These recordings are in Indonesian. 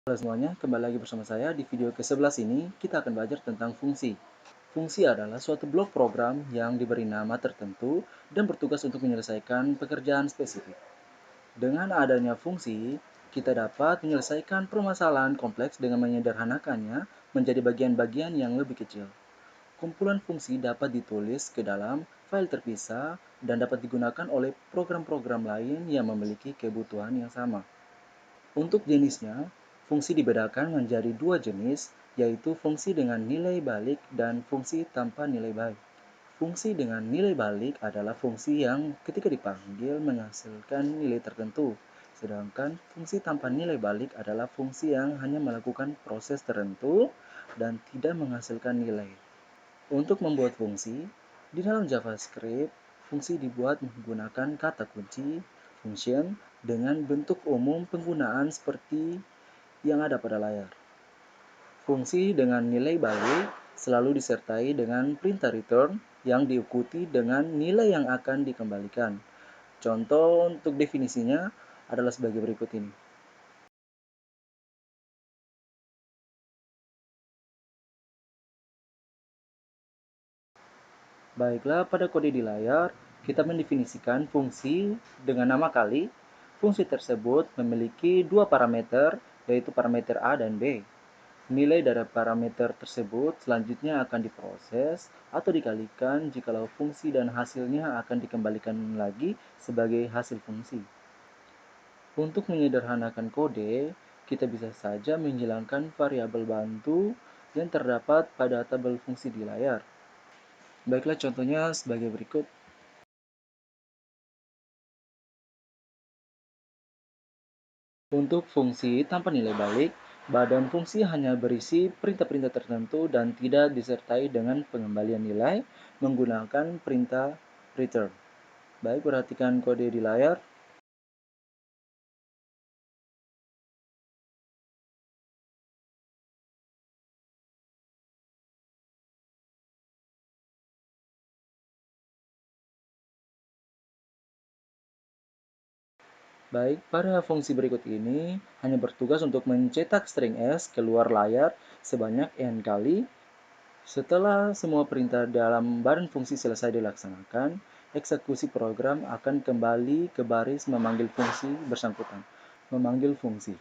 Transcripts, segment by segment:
Halo semuanya, kembali lagi bersama saya. Di video ke-11 ini, kita akan belajar tentang fungsi. Fungsi adalah suatu blok program yang diberi nama tertentu dan bertugas untuk menyelesaikan pekerjaan spesifik. Dengan adanya fungsi, kita dapat menyelesaikan permasalahan kompleks dengan menyederhanakannya menjadi bagian-bagian yang lebih kecil. Kumpulan fungsi dapat ditulis ke dalam file terpisah dan dapat digunakan oleh program-program lain yang memiliki kebutuhan yang sama. Untuk jenisnya, fungsi dibedakan menjadi dua jenis, yaitu fungsi dengan nilai balik dan fungsi tanpa nilai balik. Fungsi dengan nilai balik adalah fungsi yang ketika dipanggil menghasilkan nilai tertentu, sedangkan fungsi tanpa nilai balik adalah fungsi yang hanya melakukan proses tertentu dan tidak menghasilkan nilai. Untuk membuat fungsi, di dalam JavaScript, fungsi dibuat menggunakan kata kunci function dengan bentuk umum penggunaan seperti yang ada pada layar. Fungsi dengan nilai balik selalu disertai dengan perintah return yang diikuti dengan nilai yang akan dikembalikan. Contoh untuk definisinya adalah sebagai berikut ini. Baiklah, pada kode di layar, kita mendefinisikan fungsi dengan nama kali. Fungsi tersebut memiliki dua parameter, yaitu parameter A dan B. Nilai dari parameter tersebut selanjutnya akan diproses atau dikalikan jikalau fungsi dan hasilnya akan dikembalikan lagi sebagai hasil fungsi. Untuk menyederhanakan kode, kita bisa saja menghilangkan variabel bantu yang terdapat pada tabel fungsi di layar. Baiklah, contohnya sebagai berikut. Untuk fungsi tanpa nilai balik, badan fungsi hanya berisi perintah-perintah tertentu dan tidak disertai dengan pengembalian nilai menggunakan perintah return. Baik, perhatikan kode di layar. Baik, pada fungsi berikut ini hanya bertugas untuk mencetak string S keluar layar sebanyak n kali. Setelah semua perintah dalam badan fungsi selesai dilaksanakan, eksekusi program akan kembali ke baris memanggil fungsi bersangkutan. Memanggil fungsi.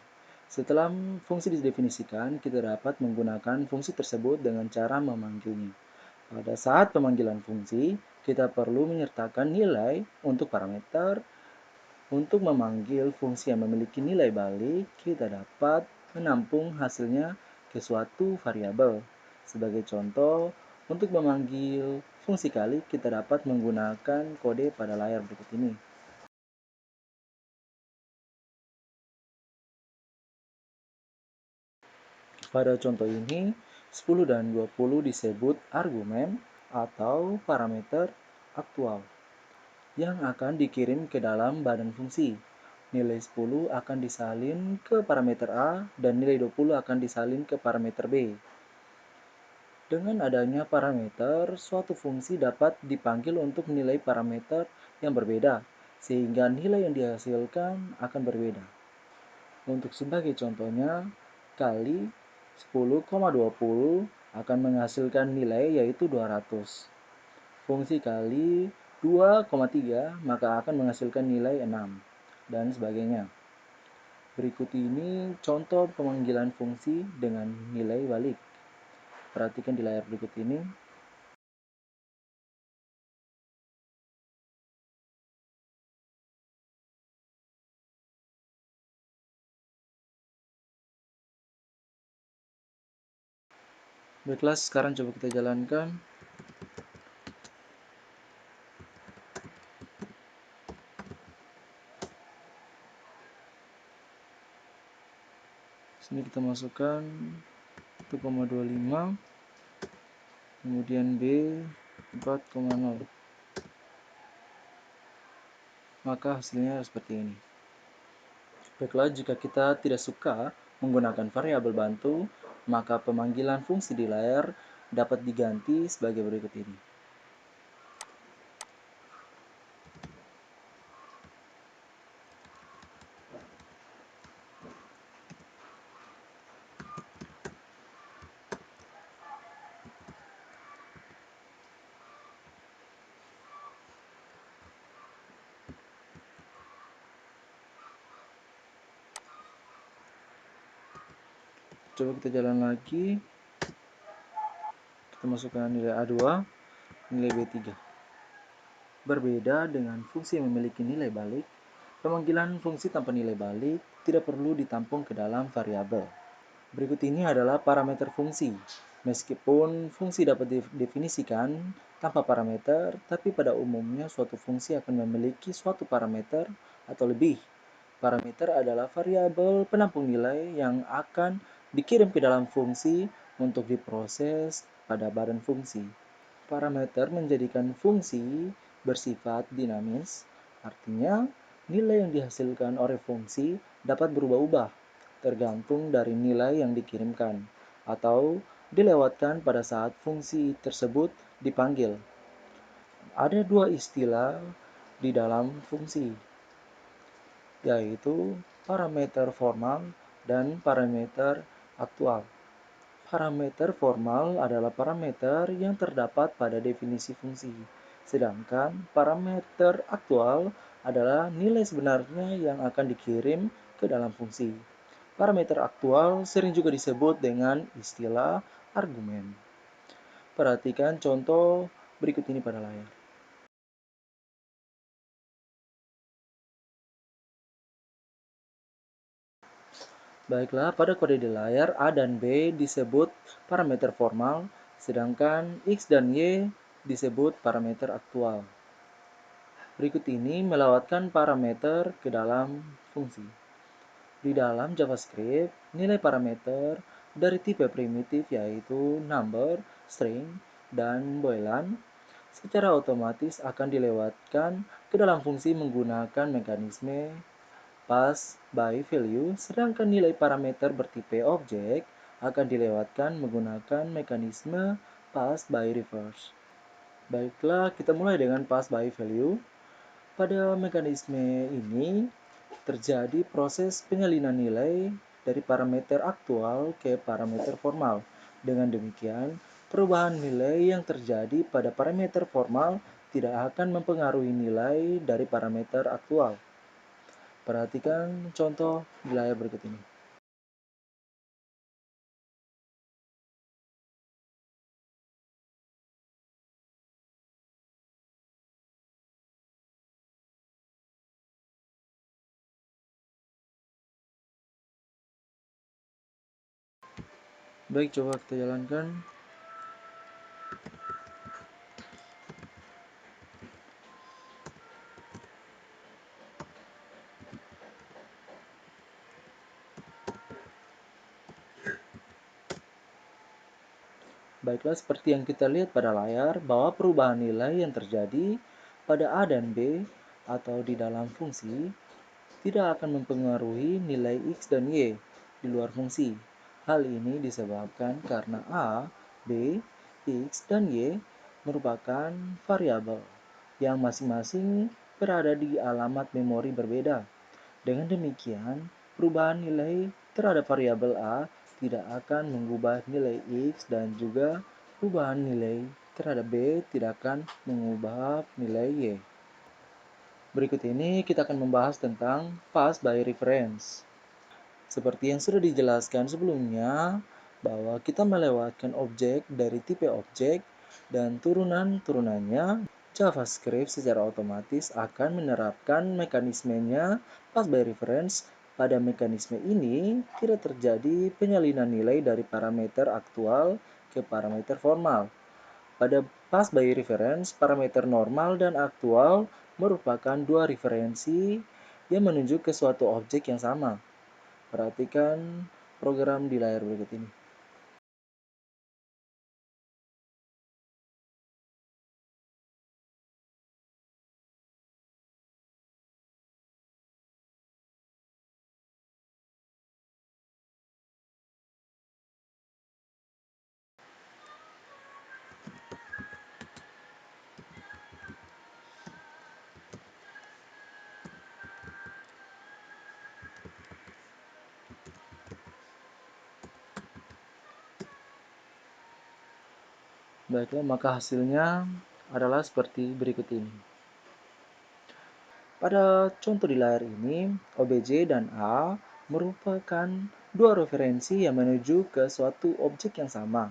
Setelah fungsi didefinisikan, kita dapat menggunakan fungsi tersebut dengan cara memanggilnya. Pada saat pemanggilan fungsi, kita perlu menyertakan nilai untuk parameter. Untuk memanggil fungsi yang memiliki nilai balik, kita dapat menampung hasilnya ke suatu variabel. Sebagai contoh, untuk memanggil fungsi kali, kita dapat menggunakan kode pada layar berikut ini. Pada contoh ini, 10 dan 20 disebut argumen atau parameter aktual yang akan dikirim ke dalam badan fungsi. Nilai 10 akan disalin ke parameter A dan nilai 20 akan disalin ke parameter B. Dengan adanya parameter, suatu fungsi dapat dipanggil untuk nilai parameter yang berbeda, sehingga nilai yang dihasilkan akan berbeda. Untuk sebagai contohnya, kali 10,20 akan menghasilkan nilai yaitu 200. Fungsi kali 2,3 maka akan menghasilkan nilai 6, dan sebagainya. Berikut ini contoh pemanggilan fungsi dengan nilai balik. Perhatikan di layar berikut ini. Baiklah, sekarang coba kita jalankan. Sini kita masukkan 1,25, kemudian B 4,0. Maka hasilnya seperti ini. Baiklah, jika kita tidak suka menggunakan variabel bantu, maka pemanggilan fungsi di layar dapat diganti sebagai berikut ini. Coba kita jalan lagi. Kita masukkan nilai A2, nilai B3. Berbeda dengan fungsi yang memiliki nilai balik, pemanggilan fungsi tanpa nilai balik tidak perlu ditampung ke dalam variabel. Berikut ini adalah parameter fungsi. Meskipun fungsi dapat didefinisikan tanpa parameter, tapi pada umumnya suatu fungsi akan memiliki suatu parameter atau lebih. Parameter adalah variabel penampung nilai yang akan dikirim ke dalam fungsi untuk diproses pada badan fungsi. Parameter menjadikan fungsi bersifat dinamis, artinya nilai yang dihasilkan oleh fungsi dapat berubah-ubah tergantung dari nilai yang dikirimkan atau dilewatkan pada saat fungsi tersebut dipanggil. Ada dua istilah di dalam fungsi, yaitu parameter formal dan parameter aktual. Parameter formal adalah parameter yang terdapat pada definisi fungsi, sedangkan parameter aktual adalah nilai sebenarnya yang akan dikirim ke dalam fungsi. Parameter aktual sering juga disebut dengan istilah argumen. Perhatikan contoh berikut ini pada layar. Baiklah, pada kode di layar A dan B disebut parameter formal, sedangkan X dan Y disebut parameter aktual. Berikut ini melewatkan parameter ke dalam fungsi. Di dalam JavaScript, nilai parameter dari tipe primitif yaitu number, string, dan boolean secara otomatis akan dilewatkan ke dalam fungsi menggunakan mekanisme pass by value, sedangkan nilai parameter bertipe objek akan dilewatkan menggunakan mekanisme pass by reverse. Baiklah, kita mulai dengan pass by value. Pada mekanisme ini, terjadi proses penyalinan nilai dari parameter aktual ke parameter formal. Dengan demikian, perubahan nilai yang terjadi pada parameter formal tidak akan mempengaruhi nilai dari parameter aktual. Perhatikan contoh di layar berikut ini. Baik, coba kita jalankan. Baiklah, seperti yang kita lihat pada layar, bahwa perubahan nilai yang terjadi pada A dan B atau di dalam fungsi tidak akan mempengaruhi nilai X dan Y di luar fungsi. Hal ini disebabkan karena A, B, X, dan Y merupakan variabel yang masing-masing berada di alamat memori berbeda. Dengan demikian, perubahan nilai terhadap variabel A tidak akan mengubah nilai X dan juga perubahan nilai terhadap B tidak akan mengubah nilai Y. Berikut ini kita akan membahas tentang pass by reference. Seperti yang sudah dijelaskan sebelumnya, bahwa kita melewatkan objek dari tipe objek dan turunan-turunannya, JavaScript secara otomatis akan menerapkan mekanismenya pass by reference. Pada mekanisme ini, tidak terjadi penyalinan nilai dari parameter aktual ke parameter formal. Pada pass by reference, parameter normal dan aktual merupakan dua referensi yang menunjuk ke suatu objek yang sama. Perhatikan program di layar berikut ini. Baiklah, maka hasilnya adalah seperti berikut ini. Pada contoh di layar ini, OBJ dan A merupakan dua referensi yang menuju ke suatu objek yang sama.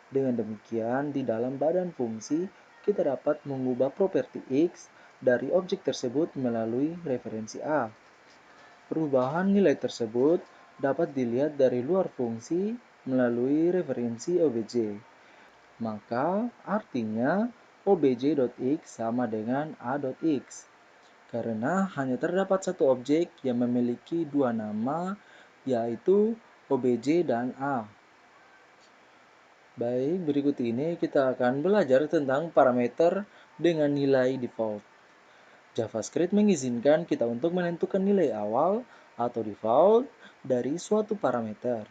Dengan demikian, di dalam badan fungsi, kita dapat mengubah properti X dari objek tersebut melalui referensi A. Perubahan nilai tersebut dapat dilihat dari luar fungsi melalui referensi obj. Maka artinya obj.x sama dengan a.x. Karena hanya terdapat satu objek yang memiliki dua nama, yaitu obj dan a. Baik, berikut ini kita akan belajar tentang parameter dengan nilai default. JavaScript mengizinkan kita untuk menentukan nilai awal atau default dari suatu parameter.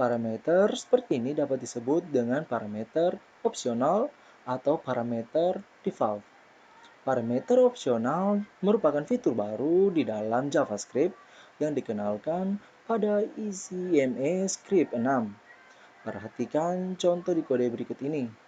Parameter seperti ini dapat disebut dengan parameter opsional atau parameter default. Parameter opsional merupakan fitur baru di dalam JavaScript yang dikenalkan pada ICME Script 6. Perhatikan contoh di kode berikut ini.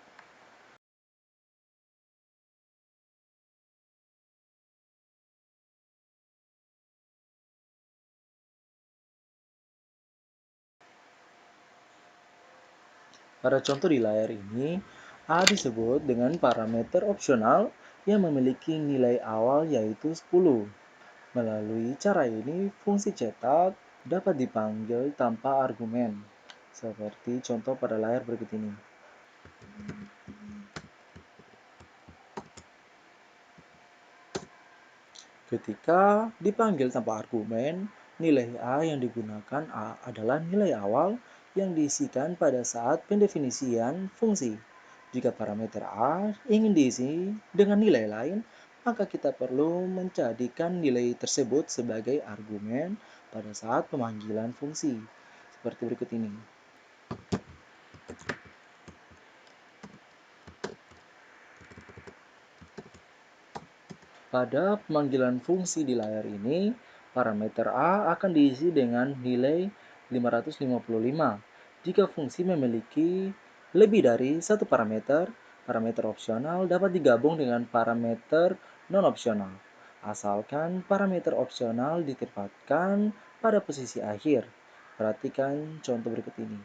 Pada contoh di layar ini, A disebut dengan parameter opsional yang memiliki nilai awal yaitu 10. Melalui cara ini, fungsi cetak dapat dipanggil tanpa argumen, seperti contoh pada layar berikut ini. Ketika dipanggil tanpa argumen, nilai A yang digunakan adalah nilai awal yang diisikan pada saat pendefinisian fungsi. Jika parameter A ingin diisi dengan nilai lain, maka kita perlu menjadikan nilai tersebut sebagai argumen pada saat pemanggilan fungsi. Seperti berikut ini. Pada pemanggilan fungsi di layar ini, parameter A akan diisi dengan nilai 555. Jika fungsi memiliki lebih dari satu parameter, parameter opsional dapat digabung dengan parameter non-opsional, asalkan parameter opsional ditempatkan pada posisi akhir. Perhatikan contoh berikut ini.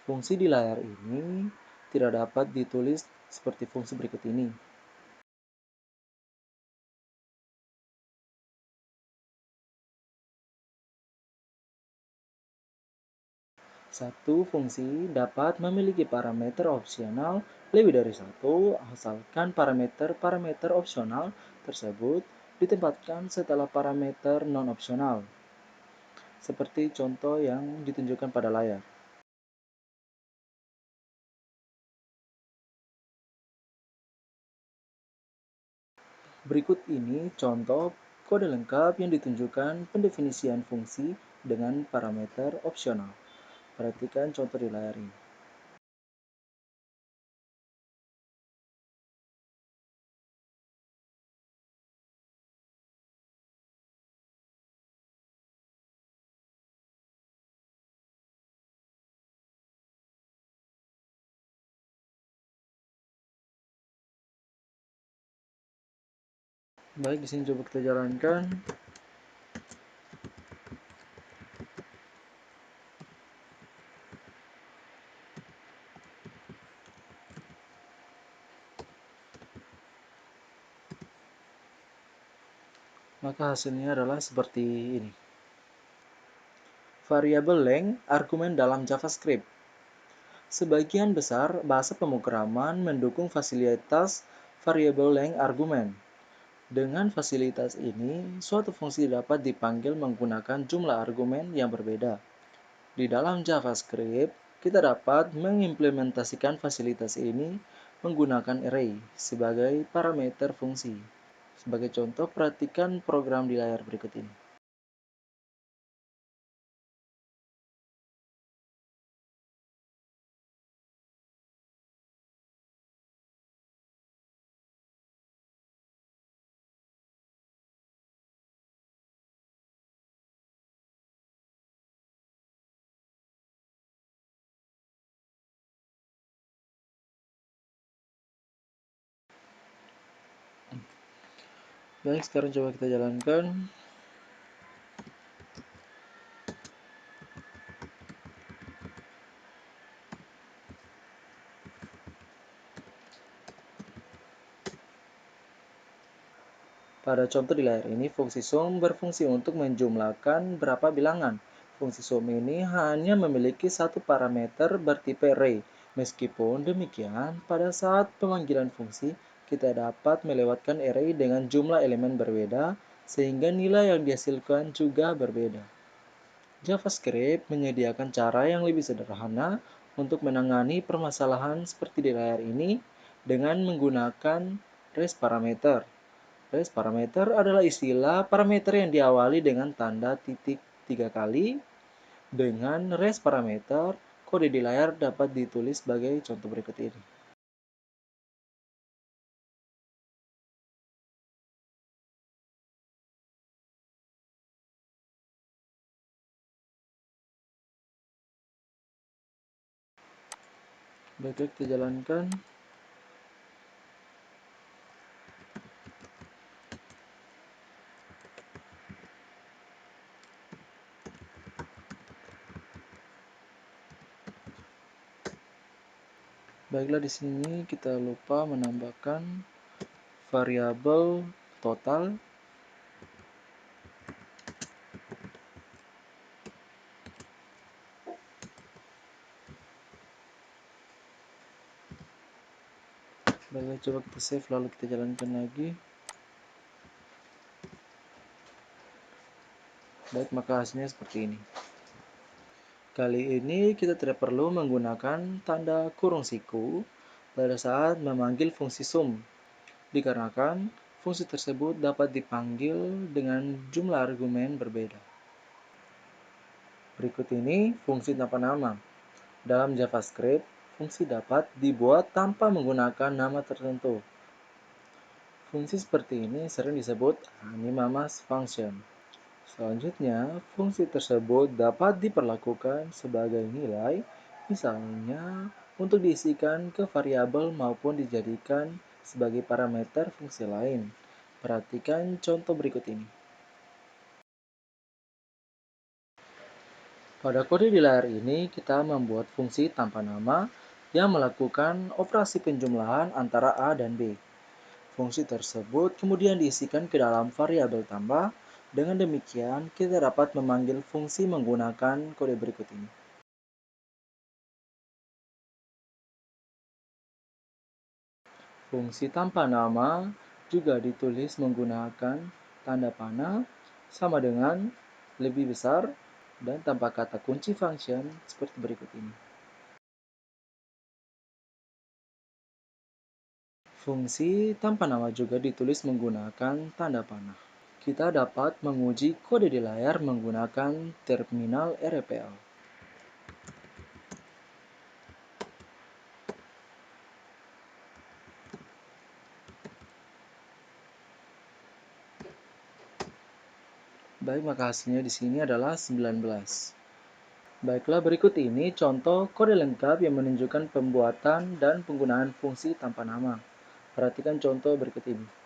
Fungsi di layar ini tidak dapat ditulis seperti fungsi berikut ini. Satu fungsi dapat memiliki parameter opsional lebih dari satu, asalkan parameter-parameter opsional tersebut ditempatkan setelah parameter non-opsional, seperti contoh yang ditunjukkan pada layar. Berikut ini contoh kode lengkap yang ditunjukkan pendefinisian fungsi dengan parameter opsional. Perhatikan contoh di layar ini. Baik, di sini coba kita jalankan. Maka hasilnya adalah seperti ini. Variabel length argumen dalam JavaScript. Sebagian besar bahasa pemrograman mendukung fasilitas variabel length argumen. Dengan fasilitas ini, suatu fungsi dapat dipanggil menggunakan jumlah argumen yang berbeda. Di dalam JavaScript, kita dapat mengimplementasikan fasilitas ini menggunakan array sebagai parameter fungsi. Sebagai contoh, perhatikan program di layar berikut ini. Baik, sekarang coba kita jalankan. Pada contoh di layar ini, fungsi sum berfungsi untuk menjumlahkan berapa bilangan. Fungsi sum ini hanya memiliki satu parameter bertipe array. Meskipun demikian, pada saat pemanggilan fungsi, kita dapat melewatkan array dengan jumlah elemen berbeda, sehingga nilai yang dihasilkan juga berbeda. JavaScript menyediakan cara yang lebih sederhana untuk menangani permasalahan seperti di layar ini dengan menggunakan range parameter. Range parameter adalah istilah parameter yang diawali dengan tanda titik 3 kali. Dengan range parameter, kode di layar dapat ditulis sebagai contoh berikut ini. Baiklah, kita jalankan. Baiklah, di sini kita lupa menambahkan variabel total. Baiklah, coba kita save lalu kita jalankan lagi. Baik, maka hasilnya seperti ini. Kali ini kita tidak perlu menggunakan tanda kurung siku pada saat memanggil fungsi sum, dikarenakan fungsi tersebut dapat dipanggil dengan jumlah argumen berbeda. Berikut ini fungsi tanpa nama. Dalam JavaScript, fungsi dapat dibuat tanpa menggunakan nama tertentu. Fungsi seperti ini sering disebut animamas function. Selanjutnya, fungsi tersebut dapat diperlakukan sebagai nilai, misalnya untuk diisikan ke variabel maupun dijadikan sebagai parameter fungsi lain. Perhatikan contoh berikut ini. Pada kode di layar ini, kita membuat fungsi tanpa nama yang melakukan operasi penjumlahan antara A dan B. Fungsi tersebut kemudian diisikan ke dalam variabel tambah. Dengan demikian, kita dapat memanggil fungsi menggunakan kode berikut ini. Fungsi tanpa nama juga ditulis menggunakan tanda panah sama dengan lebih besar dan tanpa kata kunci function seperti berikut ini. Fungsi tanpa nama juga ditulis menggunakan tanda panah. Kita dapat menguji kode di layar menggunakan terminal RPL. Baik, maka hasilnya di sini adalah 19. Baiklah, berikut ini contoh kode lengkap yang menunjukkan pembuatan dan penggunaan fungsi tanpa nama. Perhatikan contoh berikut ini.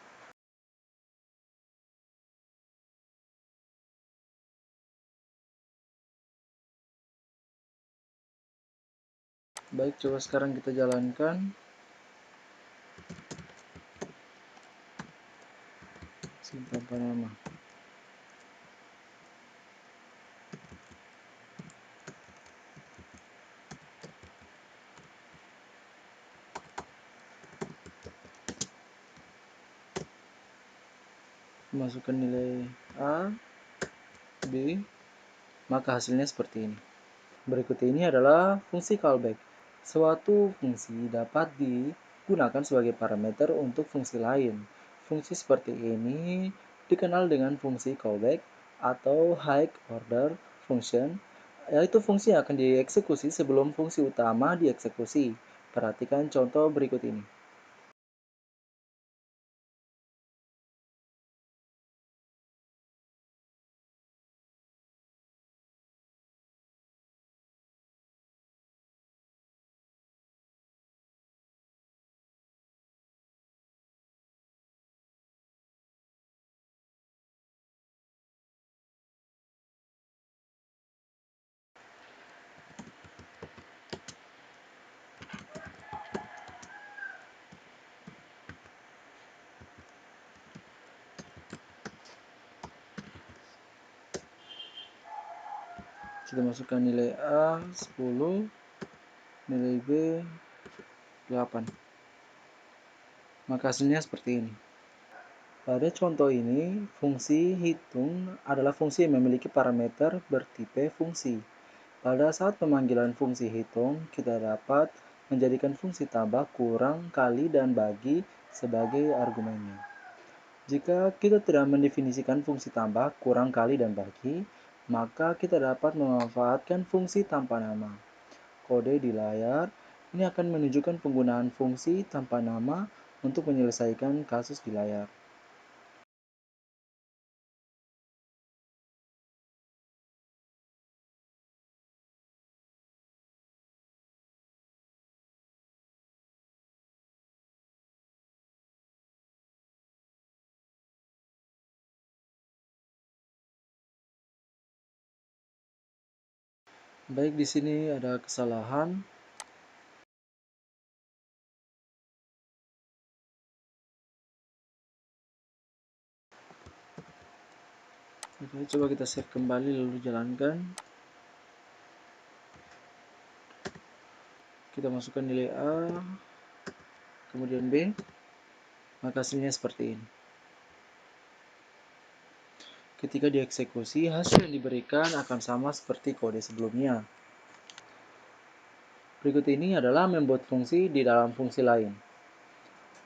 Baik, coba sekarang kita jalankan. Fungsi tanpa nama. Masukkan nilai A, B, maka hasilnya seperti ini. Berikut ini adalah fungsi callback. Suatu fungsi dapat digunakan sebagai parameter untuk fungsi lain. Fungsi seperti ini dikenal dengan fungsi callback atau high order function, yaitu fungsi yang akan dieksekusi sebelum fungsi utama dieksekusi. Perhatikan contoh berikut ini. Kita masukkan nilai A 10, nilai B 8. Maka hasilnya seperti ini. Pada contoh ini, fungsi hitung adalah fungsi yang memiliki parameter bertipe fungsi. Pada saat pemanggilan fungsi hitung, kita dapat menjadikan fungsi tambah, kurang, kali, dan bagi sebagai argumennya. Jika kita tidak mendefinisikan fungsi tambah, kurang, kali, dan bagi, maka kita dapat memanfaatkan fungsi tanpa nama. Kode di layar ini akan menunjukkan penggunaan fungsi tanpa nama untuk menyelesaikan kasus di layar. Baik, di sini ada kesalahan. Oke, coba kita save kembali lalu jalankan. Kita masukkan nilai A, kemudian B, maka hasilnya seperti ini. Ketika dieksekusi, hasil yang diberikan akan sama seperti kode sebelumnya. Berikut ini adalah membuat fungsi di dalam fungsi lain.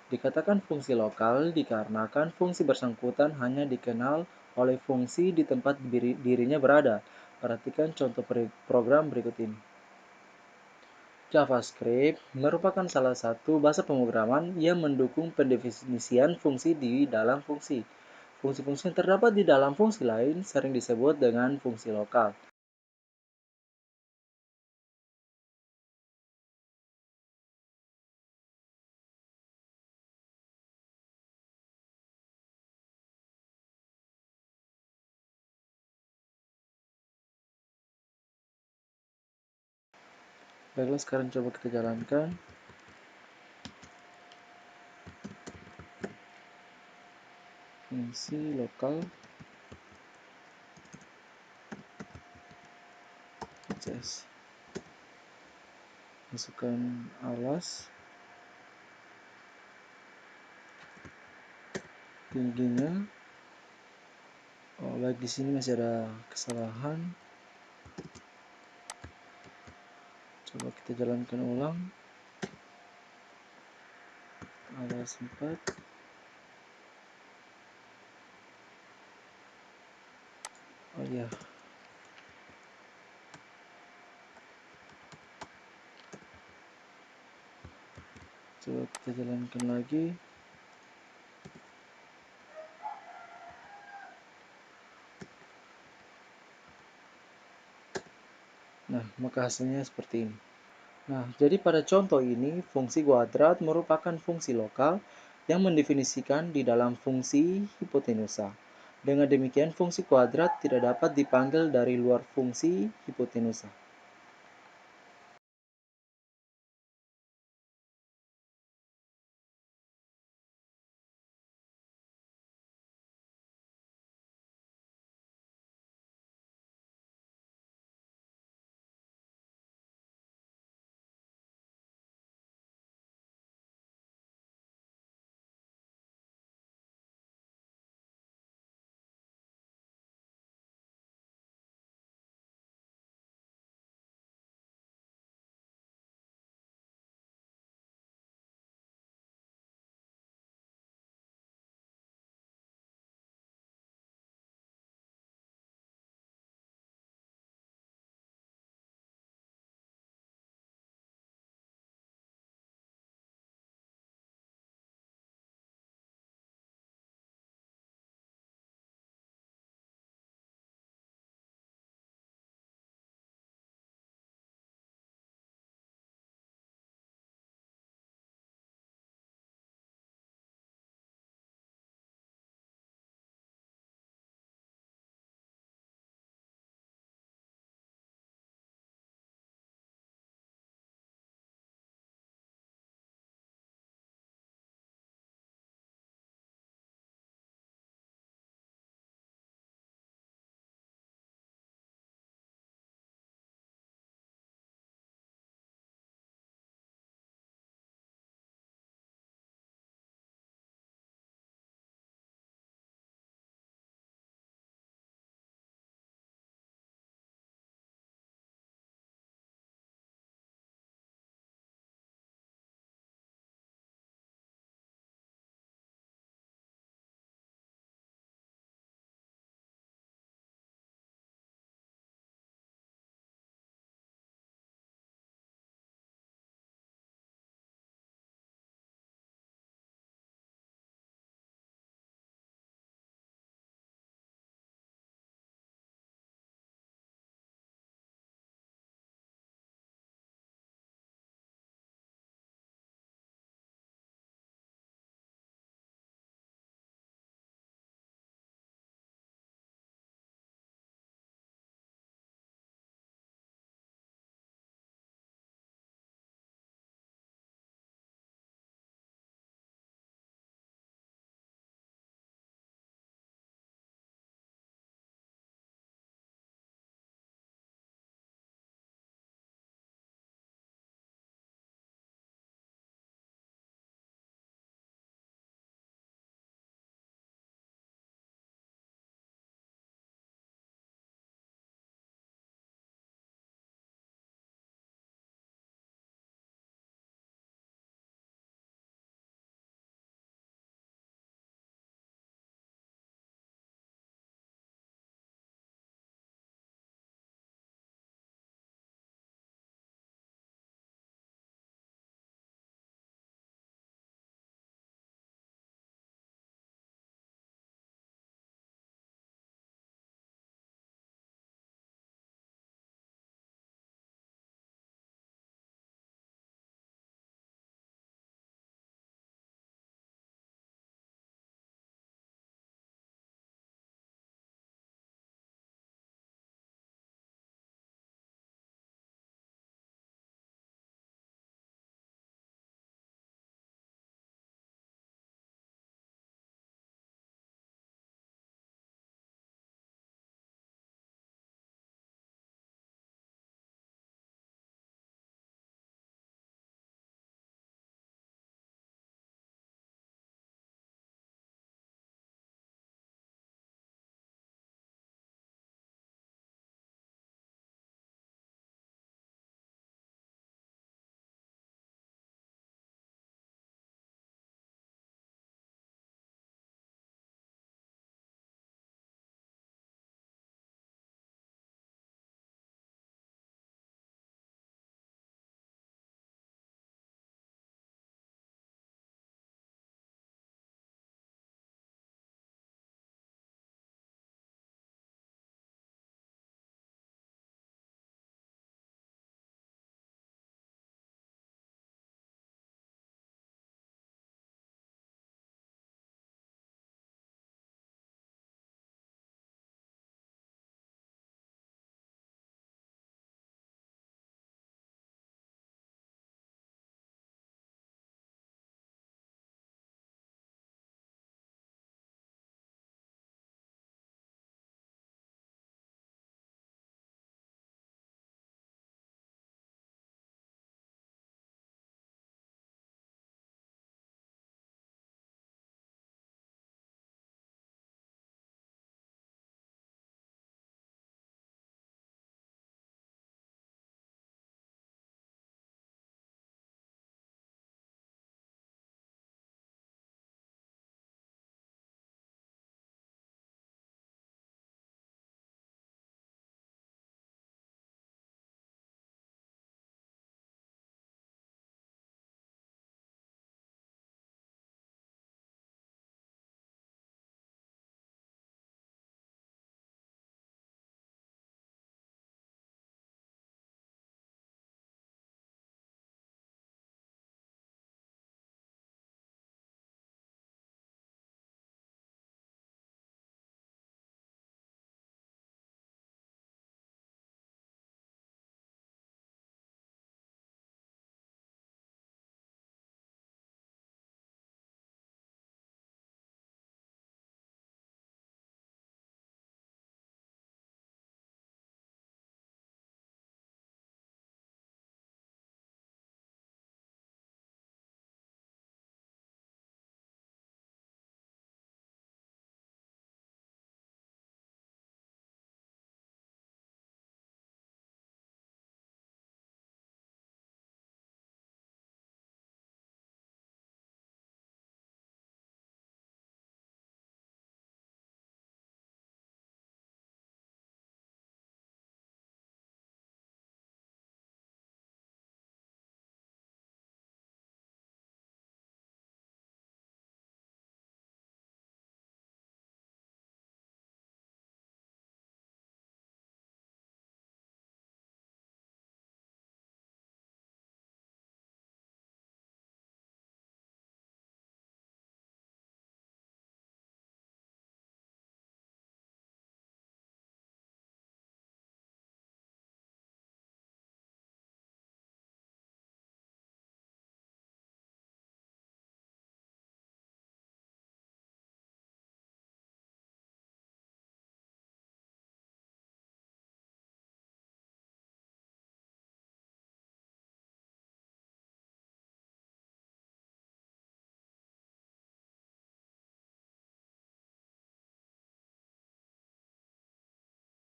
Dikatakan fungsi lokal dikarenakan fungsi bersangkutan hanya dikenal oleh fungsi di tempat dirinya berada. Perhatikan contoh program berikut ini. JavaScript merupakan salah satu bahasa pemrograman yang mendukung pendefinisian fungsi di dalam fungsi. Fungsi-fungsi yang terdapat di dalam fungsi lain sering disebut dengan fungsi lokal. Baiklah, sekarang coba kita jalankan. Fungsi lokal CS. Masukkan alas tingginya. Oh, baik, di sini masih ada kesalahan. Coba kita jalankan ulang. Alas 4. Oh ya. Coba kita jalankan lagi. Nah, maka hasilnya seperti ini. Nah, jadi pada contoh ini, fungsi kuadrat merupakan fungsi lokal yang mendefinisikan di dalam fungsi hipotenusa. Dengan demikian, fungsi kuadrat tidak dapat dipanggil dari luar fungsi hipotenusa.